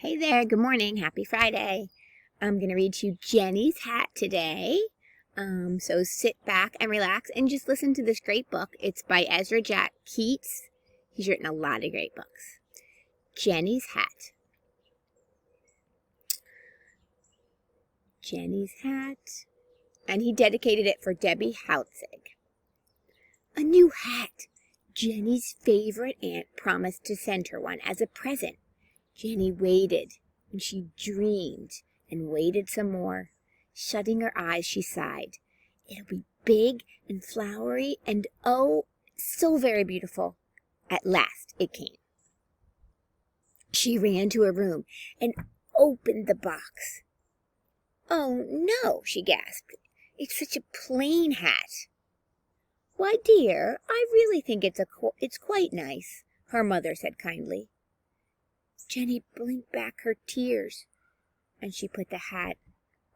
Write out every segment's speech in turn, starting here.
Hey there, good morning, happy Friday. I'm going to read you Jennie's Hat today. So sit back and relax and just listen to this great book. It's by Ezra Keats. He's written a lot of great books. Jennie's Hat. Jennie's Hat. And he dedicated it for Debbie Houtzig. A new hat. Jennie's favorite aunt promised to send her one as a present. Jennie waited, and she dreamed and waited some more. Shutting her eyes, she sighed. It'll be big and flowery and, oh, so very beautiful. At last it came. She ran to her room and opened the box. Oh, no, she gasped. It's such a plain hat. Why, dear, I really think it's quite nice, her mother said kindly. Jennie blinked back her tears, and she put the hat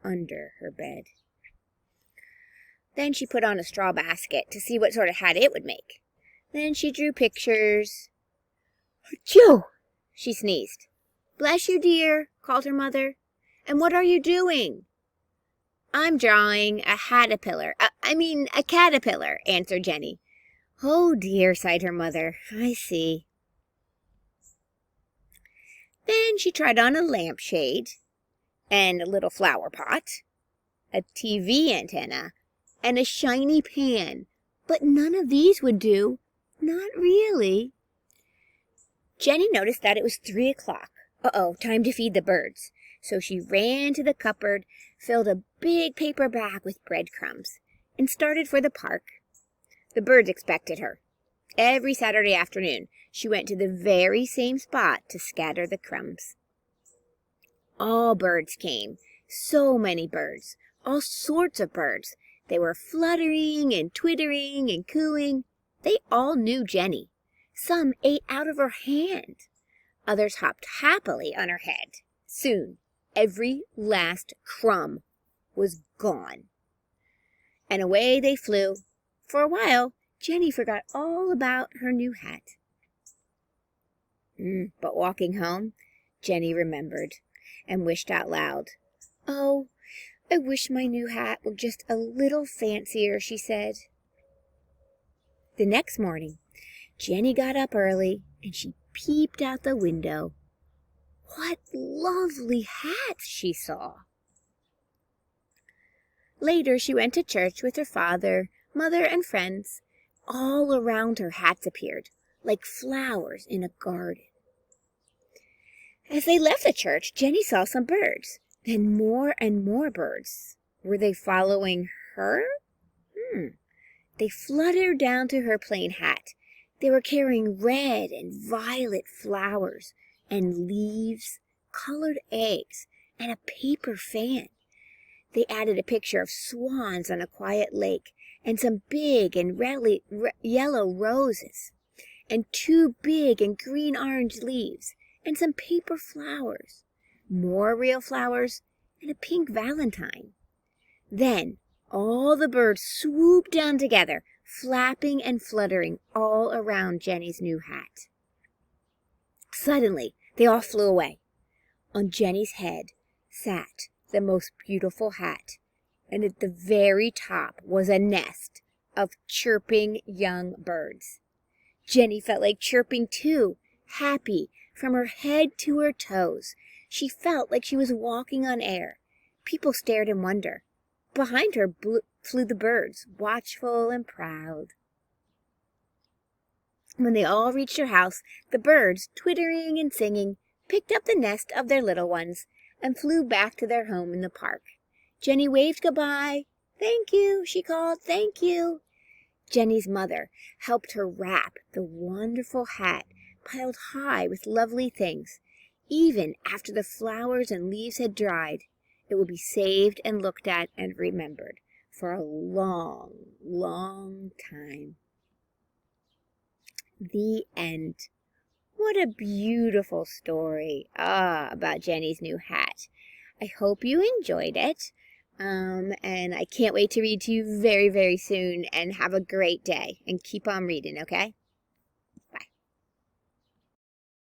under her bed. Then she put on a straw basket to see what sort of hat it would make. Then she drew pictures. Achoo! She sneezed. Bless you, dear, called her mother. And what are you doing? I'm drawing a caterpillar, answered Jennie. Oh, dear, sighed her mother. I see. Then she tried on a lampshade, and a little flower pot, a TV antenna, and a shiny pan. But none of these would do. Not really. Jennie noticed that it was 3 o'clock. Uh-oh, time to feed the birds. So she ran to the cupboard, filled a big paper bag with breadcrumbs, and started for the park. The birds expected her. Every Saturday afternoon, she went to the very same spot to scatter the crumbs. All birds came, so many birds, all sorts of birds. They were fluttering and twittering and cooing. They all knew Jennie. Some ate out of her hand. Others hopped happily on her head. Soon, every last crumb was gone. And away they flew. For a while, Jennie forgot all about her new hat. But walking home, Jennie remembered and wished out loud. Oh, I wish my new hat were just a little fancier, she said. The next morning, Jennie got up early and she peeped out the window. What lovely hats she saw! Later, she went to church with her father, mother, and friends. All around her hats appeared, like flowers in a garden. As they left the church, Jennie saw some birds, and more birds. Were they following her? They fluttered down to her plain hat. They were carrying red and violet flowers, and leaves, colored eggs, and a paper fan. They added a picture of swans on a quiet lake, and some big and yellow roses, and 2 big and green-orange leaves, and some paper flowers, more real flowers, and a pink valentine. Then all the birds swooped down together, flapping and fluttering all around Jennie's new hat. Suddenly, they all flew away. On Jennie's head sat the most beautiful hat, and at the very top was a nest of chirping young birds. Jennie felt like chirping too, happy from her head to her toes. She felt like she was walking on air. People stared in wonder. Behind her flew the birds, watchful and proud. When they all reached her house, the birds, twittering and singing, picked up the nest of their little ones and flew back to their home in the park. Jennie waved goodbye. Thank you, she called, thank you. Jennie's mother helped her wrap the wonderful hat piled high with lovely things. Even after the flowers and leaves had dried, it would be saved and looked at and remembered for a long, long time. The end. What a beautiful story about Jennie's new hat. I hope you enjoyed it. And I can't wait to read to you very, very soon. And have a great day. And keep on reading, okay?